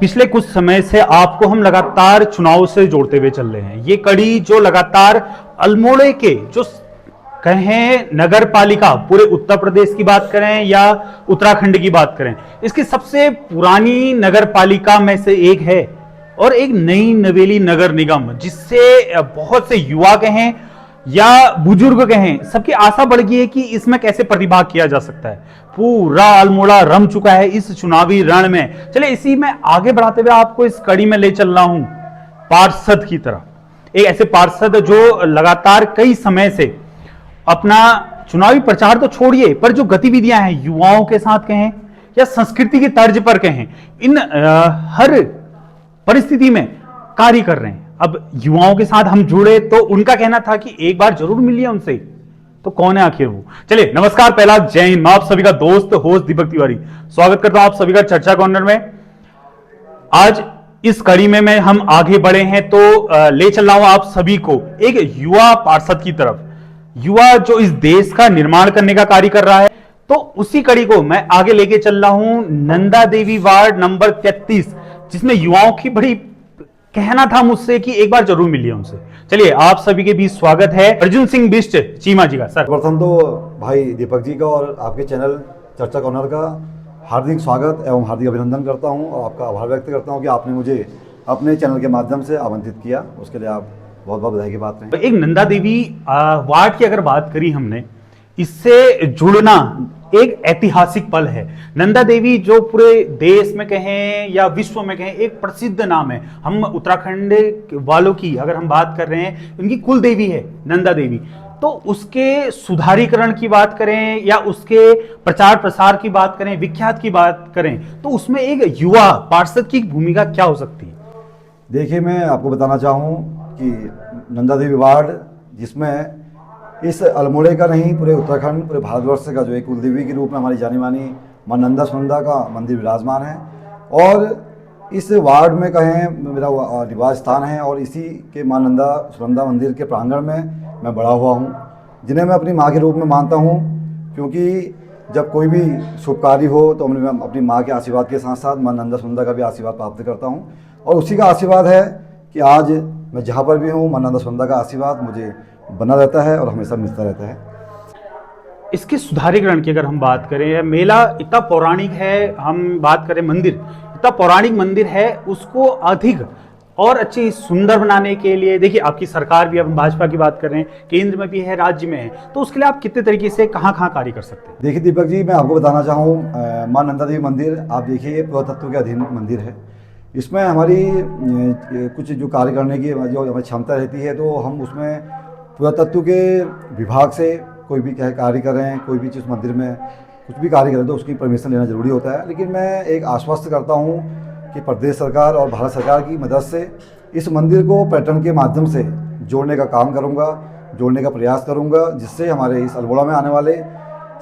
पिछले कुछ समय से आपको हम लगातार चुनाव से जोड़ते हुए चल रहे हैं। ये कड़ी जो लगातार अल्मोड़े के जो कहें नगर पालिका, पूरे उत्तर प्रदेश की बात करें या उत्तराखंड की बात करें, इसकी सबसे पुरानी नगर पालिका में से एक है और एक नई नवेली नगर निगम, जिससे बहुत से युवा कहें या बुजुर्ग कहें, सबकी आशा बढ़ गई है कि इसमें कैसे प्रतिभाग किया जा सकता है। पूरा अल्मोड़ा रम चुका है इस चुनावी रण में। चलिए इसी में आगे बढ़ाते हुए आपको इस कड़ी में ले चल रहा हूं पार्षद की तरफ। एक ऐसे पार्षद जो लगातार कई समय से अपना चुनावी प्रचार तो छोड़िए, पर जो गतिविधियां हैं युवाओं के साथ कहें या संस्कृति की तर्ज पर कहें, इन हर परिस्थिति में कार्य कर रहे हैं। अब युवाओं के साथ हम जुड़े तो उनका कहना था कि एक बार जरूर मिलिए उनसे। तो कौन है आखिर वो? चलिए नमस्कार, पहला जय हिंद। मैं आप सभी का दोस्त होस्ट दीपक तिवारी स्वागत करता हूं आप सभी का चर्चा कॉर्नर में। आज इस कड़ी में हम आगे बढ़े हैं तो ले चल रहा हूं आप सभी को एक युवा पार्षद की तरफ, युवा जो इस देश का निर्माण करने का कार्य कर रहा है। तो उसी कड़ी को मैं आगे लेके चल रहा हूं नंदा देवी वार्ड नंबर 33, जिसमें युवाओं की बड़ी कहना था मुझसे कि एक बार जरूर मिलिए उनसे। चलिए आप सभी के बीच स्वागत है अर्जुन सिंह बिष्ट चीमा जी का। सर प्रथम तो भाई दीपक जी का और आपके चैनल चर्चा कॉर्नर का हार्दिक स्वागत एवं हार्दिक अभिनंदन करता हूं और आपका आभार व्यक्त करता हूं कि आपने मुझे अपने चैनल के माध्यम से आमंत्रित किया। उसके लिए आप बहुत बहुत बधाई की बात है। एक नंदा देवी वार्ड की अगर बात करी हमने, इससे जुड़ना एक ऐतिहासिक पल है। नंदा देवी जो पूरे देश में कहें या विश्व में कहें एक प्रसिद्ध नाम है। हम उत्तराखंड वालों की अगर हम बात कर रहे हैं, उनकी कुल देवी है नंदा देवी। तो उसके सुधारीकरण की बात करें या उसके प्रचार प्रसार की बात करें, विख्यात की बात करें, तो उसमें एक युवा पार्षद की भूमिका क्या हो सकती है? देखिए, मैं आपको बताना चाहूँ कि नंदा देवी वार्ड, जिसमें इस अल्मोड़े का नहीं पूरे उत्तराखंड, पूरे भारतवर्ष का जो एक कुलदेवी के रूप में हमारी जानी मानी मां नंदा सुनंदा का मंदिर विराजमान है और इस वार्ड में कहें मेरा निवास स्थान है और इसी के मां नंदा सुनंदा मंदिर के प्रांगण में मैं बड़ा हुआ हूँ, जिन्हें मैं अपनी माँ के रूप में मानता हूँ। क्योंकि जब कोई भी शुभ कार्य हो तो मैं अपनी माँ के आशीर्वाद के साथ साथ मां नंदा सुनंदा का भी आशीर्वाद प्राप्त करता हूँ और उसी का आशीर्वाद है कि आज मैं जहाँ पर भी हूँ मां नंदा सुनंदा का आशीर्वाद मुझे बना रहता है और हमेशा मिलता रहता है। इसके सुधारीकरण की अगर हम बात करें, मेला इतना पौराणिक है, हम बात करें मंदिर इतना पौराणिक मंदिर है, उसको अधिक और अच्छी सुंदर बनाने के लिए देखिए आपकी सरकार भी, अब हम भाजपा की बात कर रहे हैं, केंद्र में भी है, राज्य में है, तो उसके लिए आप कितने तरीके से कहाँ कार्य कर सकते हैं? देखिए दीपक जी, मैं आपको बताना चाहूँ मां नंदा देवी मंदिर, आप देखिए पुरातत्व के अधीन मंदिर है। इसमें हमारी कुछ जो कार्य करने की जो हमारी क्षमता रहती है, तो हम उसमें पुरातत्व के विभाग से कोई भी कार्य करें, कोई भी चीज़ मंदिर में कुछ भी कार्य करें तो उसकी परमिशन लेना ज़रूरी होता है। लेकिन मैं एक आश्वस्त करता हूँ कि प्रदेश सरकार और भारत सरकार की मदद से इस मंदिर को पर्यटन के माध्यम से जोड़ने का काम करूँगा, जोड़ने का प्रयास करूँगा, जिससे हमारे इस अल्मोड़ा में आने वाले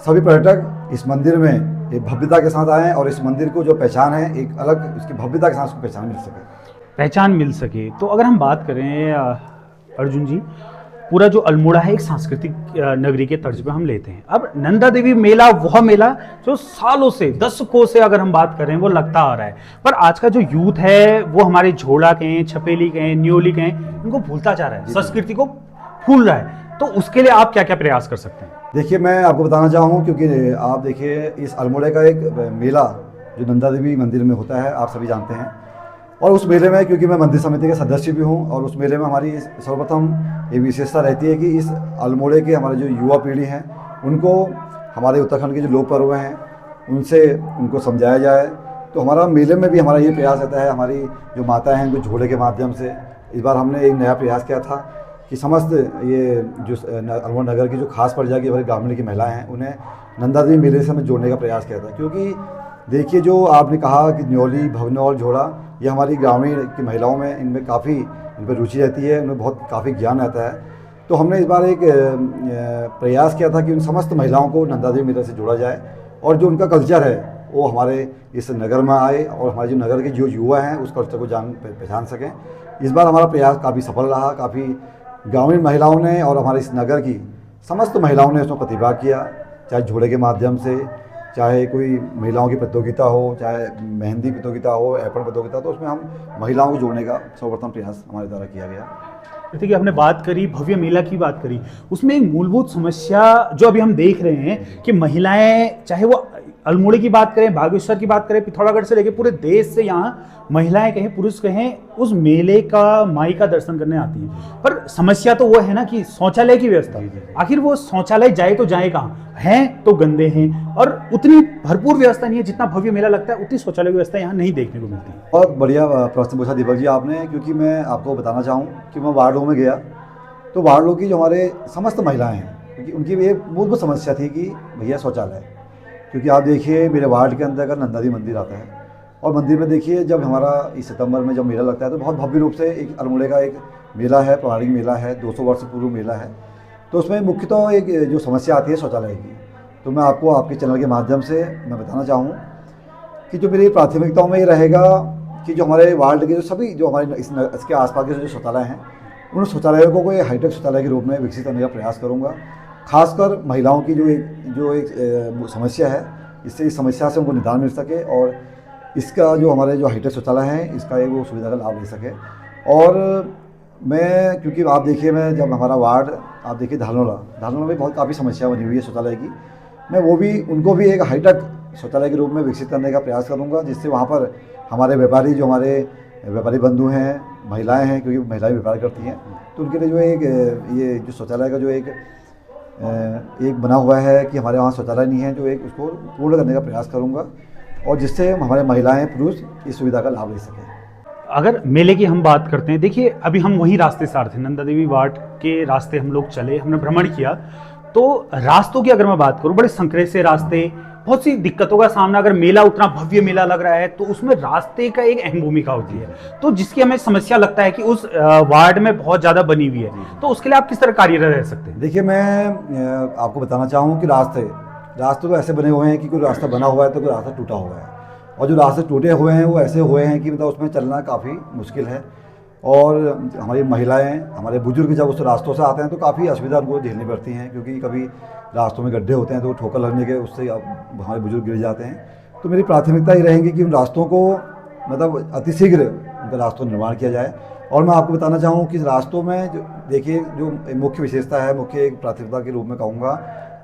सभी पर्यटक इस मंदिर में एक भव्यता के साथ आएँ और इस मंदिर को जो पहचान है, एक अलग इसकी भव्यता के साथ उसको पहचान मिल सके। तो अगर हम बात करें अर्जुन जी, पूरा जो अल्मोड़ा है एक सांस्कृतिक नगरी के तर्ज पे हम लेते हैं। अब नंदा देवी मेला वह मेला जो सालों से, दशकों से अगर हम बात करें वो लगता आ रहा है, पर आज का जो यूथ है वो हमारे झोड़ा कहें, छपेली कहें, न्योली कहें, इनको भूलता जा रहा है, संस्कृति को भूल रहा है। तो उसके लिए आप क्या क्या प्रयास कर सकते हैं? देखिए, मैं आपको बताना चाहूँ, क्योंकि आप देखिए इस अल्मोड़े का एक मेला जो नंदा देवी मंदिर में होता है, आप सभी जानते हैं, और उस मेले में क्योंकि मैं मंदिर समिति का सदस्य भी हूँ और उस मेले में हमारी सर्वप्रथम एक विशेषता रहती है कि इस अल्मोड़े के हमारे जो युवा पीढ़ी हैं उनको हमारे उत्तराखंड के जो लोक पर्व हैं उनसे उनको समझाया जाए। तो हमारा मेले में भी हमारा ये प्रयास रहता है, हमारी जो माता हैं उनको झोले के माध्यम से इस बार हमने एक नया प्रयास किया था कि समस्त ये जो अल्मोड़ा नगर की जो खास प्रजा की हमारी ग्रामीण की महिलाएँ हैं उन्हें नंदा देवी मेले से हमें जोड़ने का प्रयास किया था। क्योंकि देखिए, जो आपने कहा कि न्योली, भवनौर, झोड़ा, ये हमारी ग्रामीण की महिलाओं में इनमें काफ़ी इन पर रुचि रहती है, उनमें बहुत काफ़ी ज्ञान रहता है। तो हमने इस बार एक प्रयास किया था कि उन समस्त महिलाओं को नंदा देवी मेले से जोड़ा जाए और जो उनका कल्चर है वो हमारे इस नगर में आए और हमारे जो नगर के जो युवा हैं उस कल्चर को पहचान सकें। इस बार हमारा प्रयास काफ़ी सफल रहा, काफ़ी ग्रामीण महिलाओं ने और हमारे इस नगर की समस्त महिलाओं ने उसमें प्रतिभाग किया, चाहे झोड़े के माध्यम से, चाहे कोई महिलाओं की प्रतियोगिता हो, चाहे मेहंदी प्रतियोगिता हो, एप्रन प्रतियोगिता हो, तो उसमें हम महिलाओं को जोड़ने का सर्वप्रथम प्रयास हमारे द्वारा किया गया। जैसे कि आपने बात करी भव्य मेला की बात करी, उसमें एक मूलभूत समस्या जो अभी हम देख रहे हैं कि महिलाएं, चाहे वो अल्मोड़े की बात करें, बागेश्वर की बात करें, पिथौरागढ़ से लेकर पूरे देश से यहाँ महिलाएं कहें पुरुष कहें उस मेले का माई का दर्शन करने आती हैं। पर समस्या तो वो है ना कि शौचालय की व्यवस्था, आखिर वो शौचालय जाए तो जाए कहाँ, हैं तो गंदे हैं और उतनी भरपूर व्यवस्था नहीं है। जितना भव्य मेला लगता है उतनी शौचालय की व्यवस्था यहाँ नहीं देखने को मिलती है। बहुत बढ़िया प्रश्न पूछा दीपक जी आपने, क्योंकि मैं आपको बताना चाहूँ कि मैं वार्डों में गया तो वार्डों की जो हमारे समस्त महिलाएं हैं, क्योंकि उनकी ये मूलभूत समस्या थी कि भैया शौचालय। क्योंकि आप देखिए मेरे वार्ड के अंदर नंदा देवी मंदिर आता है, और मंदिर में देखिए जब हमारा इस सितंबर में जब मेला लगता है तो बहुत भव्य रूप से एक अल्मोड़े का एक मेला है, पौराणिक मेला है, 200 वर्ष पूर्व मेला है। तो उसमें मुख्यतः एक जो समस्या आती है शौचालय की, तो मैं आपको आपके चैनल के माध्यम से मैं बताना चाहूँ कि जो मेरी प्राथमिकताओं में ये रहेगा कि जो हमारे वार्ड के जो सभी जो हमारे इसके आसपास के जो शौचालय हैं, उन शौचालयों को कोई हाईटेक शौचालय के रूप में विकसित करने का प्रयास करूँगा। खासकर महिलाओं की जो एक समस्या है, इससे इस समस्या से उनको निदान मिल सके और इसका जो हमारे जो हाईटेक शौचालय हैं इसका एक वो सुविधा का लाभ ले सके। और मैं, क्योंकि आप देखिए मैं जब हमारा वार्ड आप देखिए धारनोला में बहुत काफ़ी समस्या बनी हुई है शौचालय की, मैं वो भी उनको भी एक हाईटेक शौचालय के रूप में विकसित करने का प्रयास करूँगा, जिससे वहाँ पर हमारे व्यापारी जो हमारे व्यापारी बंधु हैं, महिलाएं हैं, क्योंकि महिलाएं व्यापार करती हैं, तो उनके लिए जो एक ये जो शौचालय का जो एक बना हुआ है कि हमारे वहाँ शौचालय नहीं है, जो एक उसको पूर्ण करने का प्रयास करूँगा, और जिससे हमारे महिलाएं पुरुष इस सुविधा का लाभ ले सकें। अगर मेले की हम बात करते हैं, देखिए अभी हम वही रास्ते से आ रहे थे, नंदा देवी वार्ड के रास्ते हम लोग चले, हमने भ्रमण किया। तो रास्तों की अगर मैं बात करूं, बड़े संकरे से रास्ते, बहुत सी दिक्कतों का सामना, अगर मेला उतना भव्य मेला लग रहा है तो उसमें रास्ते का एक अहम भूमिका होती है, तो जिसकी हमें समस्या लगता है कि उस वार्ड में बहुत ज्यादा बनी हुई है। तो उसके लिए आप किस तरह कार्यरत रह सकते हैं? देखिए मैं आपको बताना चाहूँ कि रास्ते तो ऐसे बने हुए हैं कि कोई रास्ता बना हुआ है तो कोई रास्ता टूटा हुआ है, और जो रास्ते टूटे हुए हैं वो ऐसे हुए हैं कि मतलब उसमें चलना काफ़ी मुश्किल है। और हमारी महिलाएं, हमारे बुजुर्ग जब उस रास्तों से आते हैं तो काफ़ी असुविधा उनको झेलनी पड़ती हैं, क्योंकि कभी रास्तों में गड्ढे होते हैं तो ठोकर लगने के उससे हमारे बुजुर्ग गिर जाते हैं। तो मेरी प्राथमिकता ये रहेगी कि उन रास्तों को मतलब अतिशीघ्र उनका रास्तों का निर्माण किया जाए। और मैं आपको बताना चाहूँ कि इस रास्तों में जो देखिए जो मुख्य विशेषता है, मुख्य एक प्राथमिकता के रूप में कहूँगा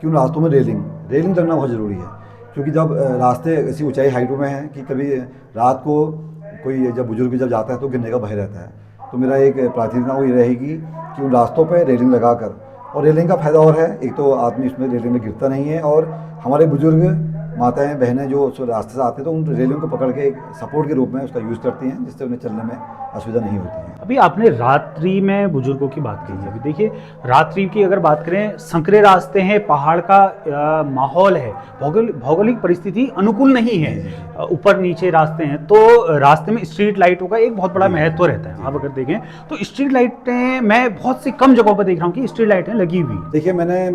कि उन रास्तों में रेलिंग लगना बहुत ज़रूरी है, क्योंकि जब रास्ते ऐसी ऊंचाई हाइटों में हैं कि कभी रात को कोई जब बुजुर्ग जब जाता है तो गिरने का भय रहता है। तो मेरा एक प्राथमिकता वो ये रहेगी कि उन रास्तों पे रेलिंग लगाकर, और रेलिंग का फ़ायदा और है, एक तो आदमी उसमें रेलिंग में गिरता नहीं है, और हमारे बुजुर्ग माताएं बहनें जो उस रास्ते से आते हैं तो उन रेलिंग को पकड़ के एक सपोर्ट के रूप में उसका यूज़ करती हैं, जिससे उन्हें चलने में असुविधा नहीं होती है। अभी आपने रात्रि में बुजुर्गों की बात की है, अभी देखिए रात्रि की अगर बात करें, संकरे रास्ते हैं, पहाड़ का माहौल है, भौगोलिक परिस्थिति अनुकूल नहीं है, ऊपर नीचे रास्ते हैं, तो रास्ते में स्ट्रीट लाइटों का एक बहुत बड़ा महत्व रहता है। आप अगर देखें तो स्ट्रीट लाइटें मैं बहुत सी कम जगहों पर देख रहा हूँ कि स्ट्रीट लाइटें लगी हुई। देखिए मैं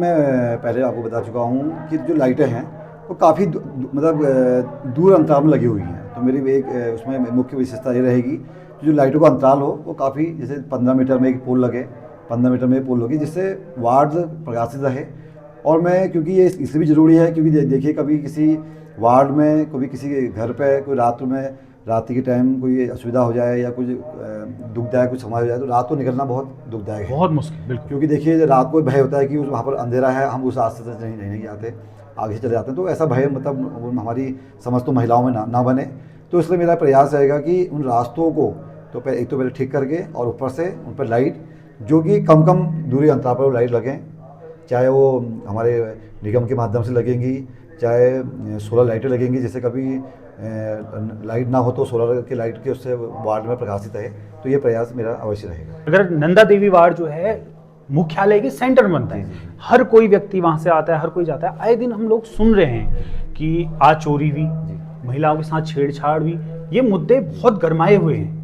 पहले आपको बता चुका हूँ कि जो लाइटें हैं वो काफ़ी मतलब दूर अंतराल में लगी हुई हैं। तो मेरी एक उसमें मुख्य विशेषता ये रहेगी कि जो लाइटों का अंतराल हो वो काफ़ी, जैसे 15 मीटर में एक पोल लगे, 15 मीटर में एक पोल लगे, जिससे वार्ड प्रकाशित रहे। और मैं, क्योंकि ये इसलिए भी ज़रूरी है क्योंकि देखिए कभी किसी वार्ड में, कभी किसी के घर पे कोई रात के टाइम कोई असुविधा हो जाए या कुछ दुखदायक कुछ समाज हो जाए तो रात को निकलना बहुत दुखदायक है, बहुत मुश्किल, बिल्कुल। क्योंकि देखिए रात को भय होता है कि वहाँ पर अंधेरा है, हम उस रास्ते से नहीं आते, आगे से चले जाते हैं, तो ऐसा भय मतलब हमारी समझ तो महिलाओं में ना बने। तो इसलिए मेरा प्रयास रहेगा कि उन रास्तों को तो एक तो पहले ठीक करके, और ऊपर से उन पर लाइट जो कि कम दूरी अंतराल पर लाइट लगें, चाहे वो हमारे निगम के माध्यम से लगेंगी, चाहे सोलर लाइटें लगेंगी, जैसे कभी लाइट ना हो तो सोलर की लाइट के उससे वार्ड में प्रकाशित है। तो ये प्रयास मेरा अवश्य रहेगा। अगर नंदा देवी वार्ड जो है मुख्यालय के सेंटर बनता है, हर कोई व्यक्ति वहां से आता है, हर कोई जाता है, आए दिन हम लोग सुन रहे हैं कि आज चोरी हुई, महिलाओं के साथ छेड़छाड़ हुई, ये मुद्दे बहुत गरमाए हुए हैं।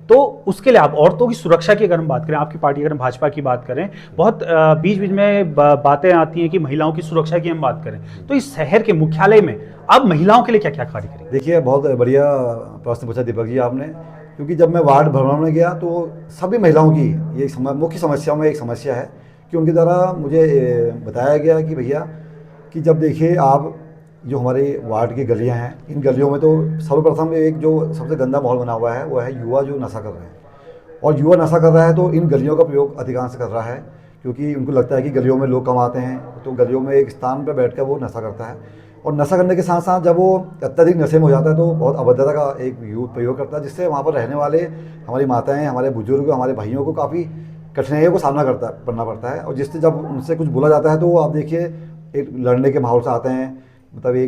तो उसके लिए आप औरतों की सुरक्षा की अगर हम बात करें, आपकी पार्टी अगर हम भाजपा की बात करें, बहुत बीच बीच में बातें आती हैं कि महिलाओं की सुरक्षा की हम बात करें, तो इस शहर के मुख्यालय में आप महिलाओं के लिए क्या क्या कार्य करेंगे? देखिए बहुत बढ़िया प्रश्न पूछा दीपक जी आपने, क्योंकि जब मैं वार्ड भ्रमण में गया तो सभी महिलाओं की ये मुख्य समस्याओं में एक समस्या है कि उनके द्वारा मुझे बताया गया कि भैया कि जब देखिए आप जो हमारे वार्ड की गलियां हैं, इन गलियों में तो सर्वप्रथम एक जो सबसे गंदा माहौल बना हुआ है वो है युवा जो नशा कर रहे हैं। और युवा नशा कर रहा है तो इन गलियों का प्रयोग अधिकांश कर रहा है, क्योंकि उनको लगता है कि गलियों में लोग कम आते हैं, तो गलियों में एक स्थान पर बैठ कर वो नशा करता है। और नशा करने के साथ साथ जब वो अत्यधिक नशे में हो जाता है तो बहुत अभद्रता का एक प्रयोग करता है, जिससे वहाँ पर रहने वाले हमारी माताएँ, हमारे बुजुर्ग, हमारे भाइयों को काफ़ी कठिनाइयों को सामना करना पड़ता है। और जिससे जब उनसे कुछ बोला जाता है तो आप देखिए एक लड़ने के माहौल से आते हैं, मतलब ये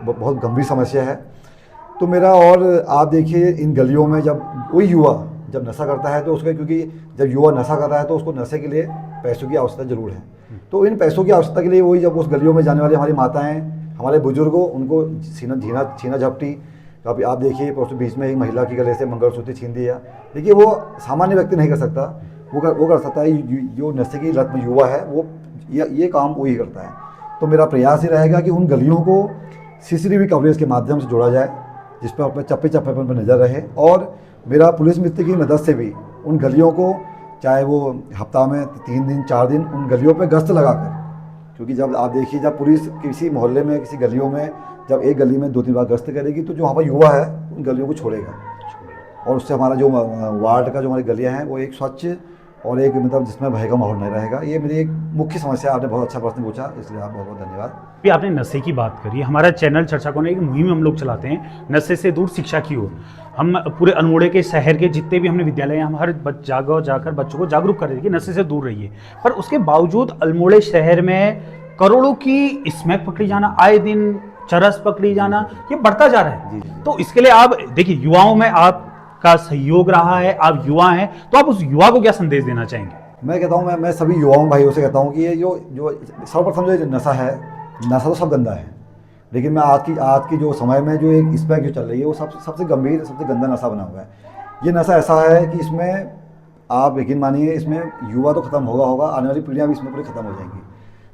बहुत गंभीर समस्या है। तो मेरा, और आप देखिए इन गलियों में जब कोई युवा जब नशा करता है तो उसके, क्योंकि जब युवा नशा कर रहा है तो उसको नशे के लिए पैसों की आवश्यकता जरूर है, तो इन पैसों की आवश्यकता के लिए वही जब उस गलियों में जाने वाली हमारी माताएं, हमारे बुजुर्गों, उनको छीना झपटी, अभी आप देखिए परसों बीच में एक महिला की गले से मंगलसूत्र छीन दिया। देखिए वो सामान्य व्यक्ति नहीं कर सकता, वो कर सकता है जो नशे की लत में युवा है, वो ये काम वही करता है। तो मेरा प्रयास ही रहेगा कि उन गलियों को सीसीटीवी कवरेज के माध्यम से जोड़ा जाए, जिस पर अपने चप्पे चप्पे पर नज़र रहे। और मेरा पुलिस मित्र की मदद से भी उन गलियों को, चाहे वो हफ्ता में 3 दिन 4 दिन उन गलियों पे गश्त लगाकर, क्योंकि जब आप देखिए जब पुलिस किसी मोहल्ले में, किसी गलियों में जब एक गली में 2-3 बार गश्त करेगी तो जो वहाँ पर युवा है उन गलियों को छोड़ेगा, और उससे हमारा जो वार्ड का जो हमारी गलियाँ हैं वो एक स्वच्छ और एक मतलब जिसमें भय का माहौल नहीं रहेगा। ये मेरी एक मुख्य समस्या। आपने बहुत अच्छा प्रश्न पूछा, इसलिए आप बहुत बहुत धन्यवाद। भी आपने नशे की बात करी, हमारा चैनल चर्चा कोना एक मुहिम हम लोग चलाते हैं नशे से दूर शिक्षा की ओर। हम पूरे अल्मोड़े के शहर के जितने भी हमने विद्यालय हैं, हम हर जगह जाकर बच्चों को जागरूक कर रहे हैं कि नशे से दूर रहिए। पर उसके बावजूद अल्मोड़े शहर में करोड़ों की स्मैक पकड़ी जाना, आए दिन चरस पकड़ी जाना, ये बढ़ता जा रहा है। तो इसके लिए आप देखिए, युवाओं में आपका सहयोग रहा है, आप युवा हैं, तो आप उस युवा को क्या संदेश देना चाहेंगे? मैं कहता हूँ, मैं सभी युवाओं भाइयों से कहता हूँ कि ये जो सर्वप्रथम जो नशा है, नशा तो सब गंदा है, लेकिन मैं आज की जो समय में जो एक स्मैक जो चल रही है वो सबसे गंभीर, सबसे गंदा नशा बना हुआ है। ये नशा ऐसा है कि इसमें आप यकीन मानिए, इसमें युवा तो ख़त्म होगा, आने वाली पीढ़ियाँ भी इसमें पूरी ख़त्म हो जाएंगी।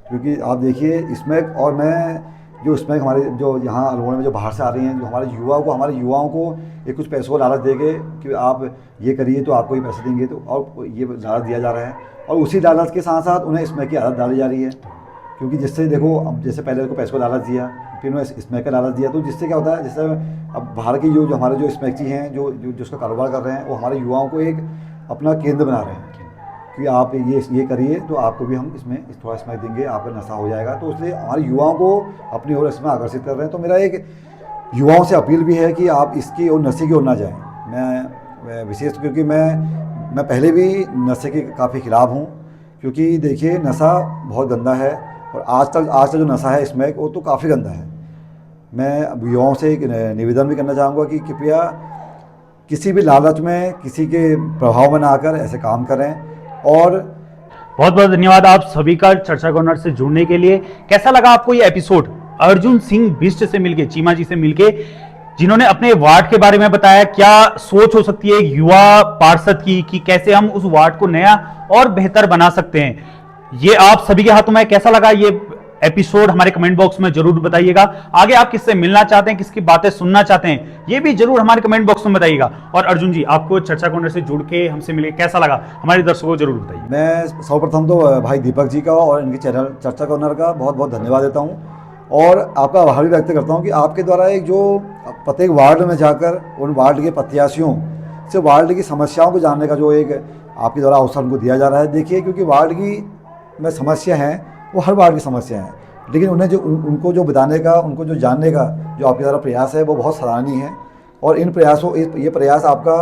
क्योंकि आप देखिए स्मैक, और मैं जो स्मैक हमारे जो यहाँ अल्मोड़ा में जो बाहर से आ रही हैं, जो हमारे युवाओं को एक कुछ पैसों को लालच देके कि आप ये करिए तो आपको ये पैसे देंगे, तो और ये लालच दिया जा रहा है, और उसी लालच के साथ साथ उन्हें स्मैक की आदत डाली जा रही है। क्योंकि जिससे देखो, अब जैसे पहले उनको पैसों का लालच दिया, फिर उन्हें स्मैक का लालच दिया, तो जिससे क्या होता है, जैसे अब बाहर की जो हमारे जो स्मैकची हैं, जो जिसका कारोबार कर रहे हैं, वो हमारे युवाओं को एक अपना केंद्र बना रहे हैं कि आप ये करिए तो आपको भी हम इसमें थोड़ा स्मैक देंगे, आपका नशा हो जाएगा। तो इसलिए हमारे युवाओं को अपनी ओर इसमें आकर्षित कर रहे हैं। तो मेरा एक युवाओं से अपील भी है कि आप इसकी और नशे की ओर ना जाएं। मैं विशेष, क्योंकि मैं पहले भी नशे के काफ़ी खिलाफ हूँ, क्योंकि देखिए नशा बहुत गंदा है, और आज तक जो नशा है स्मैक, वो तो काफ़ी गंदा है। मैं युवाओं से एक निवेदन भी करना चाहूँगा कि कृपया किसी भी लालच में, किसी के प्रभाव में ना आकर ऐसे काम करें। और बहुत बहुत धन्यवाद आप सभी का चर्चा कॉर्नर से जुड़ने के लिए। कैसा लगा आपको ये एपिसोड अर्जुन सिंह बिष्ट से मिलके, चीमा जी से मिलके, जिन्होंने अपने वार्ड के बारे में बताया, क्या सोच हो सकती है युवा पार्षद की कि कैसे हम उस वार्ड को नया और बेहतर बना सकते हैं। ये आप सभी के हाथों में। कैसा लगा ये एपिसोड हमारे कमेंट बॉक्स में जरूर बताइएगा। आगे आप किससे मिलना चाहते हैं, किसकी बातें सुनना चाहते हैं, ये भी जरूर हमारे कमेंट बॉक्स में बताइएगा। और अर्जुन जी, आपको चर्चा कॉर्नर से जुड़ के हमसे मिले कैसा लगा, हमारे दर्शकों को जरूर बताइए। मैं सर्वप्रथम तो भाई दीपक जी का और इनके चैनल चर्चा कॉर्नर का बहुत बहुत धन्यवाद देता हूँ, और आपका आभार भी व्यक्त करता हूँ कि आपके द्वारा एक जो प्रत्येक वार्ड में जाकर उन वार्ड के प्रत्याशियों से वार्ड की समस्याओं को जानने का जो एक आपके द्वारा अवसर उनको दिया जा रहा है। देखिए, क्योंकि वार्ड की में समस्या हैं, वो हर वार्ड की समस्या हैं, लेकिन उन्हें उनको जो बताने का, उनको जो जानने का जो आपके द्वारा प्रयास है, वो बहुत सराहनीय है। और इन प्रयासों, ये प्रयास आपका,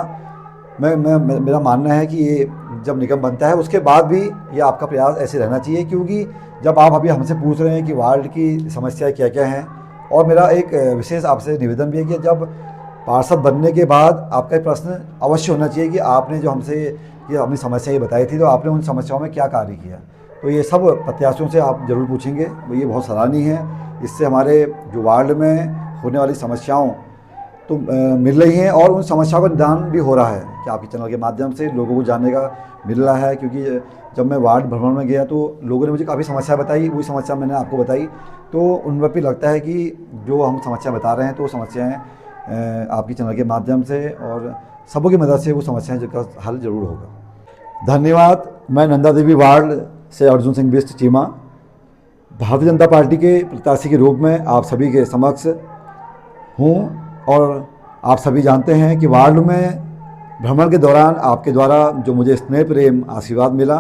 मेरा मानना है कि ये जब निगम बनता है उसके बाद भी ये आपका प्रयास ऐसे रहना चाहिए, क्योंकि जब आप अभी हमसे पूछ रहे हैं कि वार्ड की समस्याएं क्या क्या हैं, और मेरा एक विशेष आपसे निवेदन भी है कि जब पार्षद बनने के बाद आपका प्रश्न अवश्य होना चाहिए कि आपने जो हमसे ये अपनी समस्याएं बताई थी, तो आपने उन समस्याओं में क्या कार्य किया। तो ये सब प्रत्याशियों से आप जरूर पूछेंगे, ये बहुत सराहनीय है। इससे हमारे जो वार्ड में होने वाली समस्याओं तो मिल रही हैं, और उन समस्याओं का निदान भी हो रहा है कि आपके चैनल के माध्यम से लोगों को जानने का मिल रहा है। क्योंकि जब मैं वार्ड भ्रमण में गया तो लोगों ने मुझे काफ़ी समस्या बताई, वही समस्या मैंने आपको बताई, तो उनमें भी लगता है कि जो हम समस्या बता रहे हैं तो समस्याएँ आपके चैनल के माध्यम से और सबों की मदद से वो समस्याएँ का हल जरूर होगा। धन्यवाद। मैं नंदा देवी वार्ड से अर्जुन सिंह बिष्ट चीमा, भारतीय जनता पार्टी के प्रत्याशी के रूप में आप सभी के समक्ष हूँ और आप सभी जानते हैं कि वार्ड में भ्रमण के दौरान आपके द्वारा जो मुझे स्नेह प्रेम आशीर्वाद मिला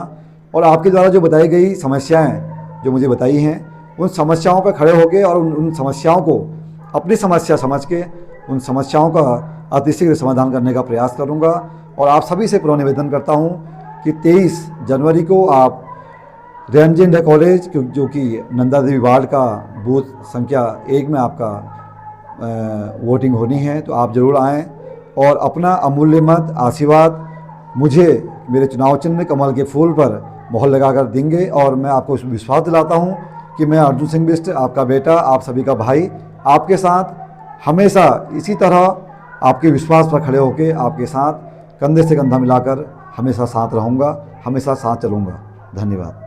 और आपके द्वारा जो बताई गई समस्याएं जो मुझे बताई हैं उन समस्याओं पर खड़े होकर और उन समस्याओं को अपनी समस्या समझ के उन समस्याओं का अतिशीघ्र समाधान करने का प्रयास करूंगा। और आप सभी से पुनः निवेदन करता हूं कि 23 जनवरी को आप रेंज इंडिया कॉलेज जो कि नंदा देवी वार्ड का बूथ संख्या 1 में आपका वोटिंग होनी है, तो आप ज़रूर आएँ और अपना अमूल्य मत आशीर्वाद मुझे मेरे चुनाव चिन्ह कमल के फूल पर मोहर लगाकर देंगे। और मैं आपको विश्वास दिलाता हूं कि मैं अर्जुन सिंह बिष्ट, आपका बेटा, आप सभी का भाई, आपके साथ हमेशा इसी तरह आपके विश्वास पर खड़े होकर आपके साथ कंधे से कंधा मिलाकर हमेशा साथ रहूँगा, हमेशा साथ चलूँगा। धन्यवाद।